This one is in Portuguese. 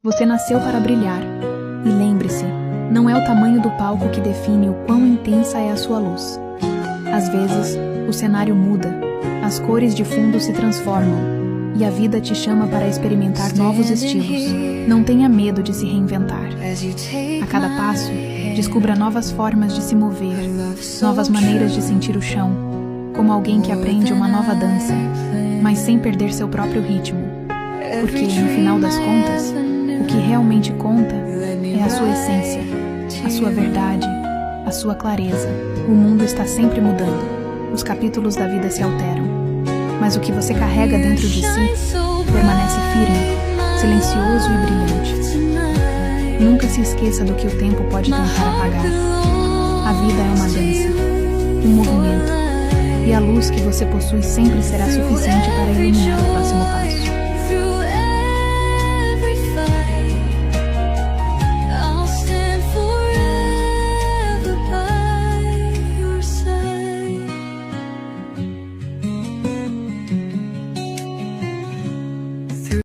Você nasceu para brilhar. E lembre-se, não é o tamanho do palco que define o quão intensa é a sua luz. Às vezes, o cenário muda, as cores de fundo se transformam, e a vida te chama para experimentar novos estilos. Não tenha medo de se reinventar. A cada passo, descubra novas formas de se mover, novas maneiras de sentir o chão, como alguém que aprende uma nova dança, mas sem perder seu próprio ritmo. Porque, no final das contas, o que realmente conta é a sua essência, a sua verdade, a sua clareza. O mundo está sempre mudando, os capítulos da vida se alteram, mas o que você carrega dentro de si permanece firme, silencioso e brilhante. Nunca se esqueça do que o tempo pode tentar apagar. A vida é uma dança, um movimento, e a luz que você possui sempre será suficiente para iluminar o próximo passo.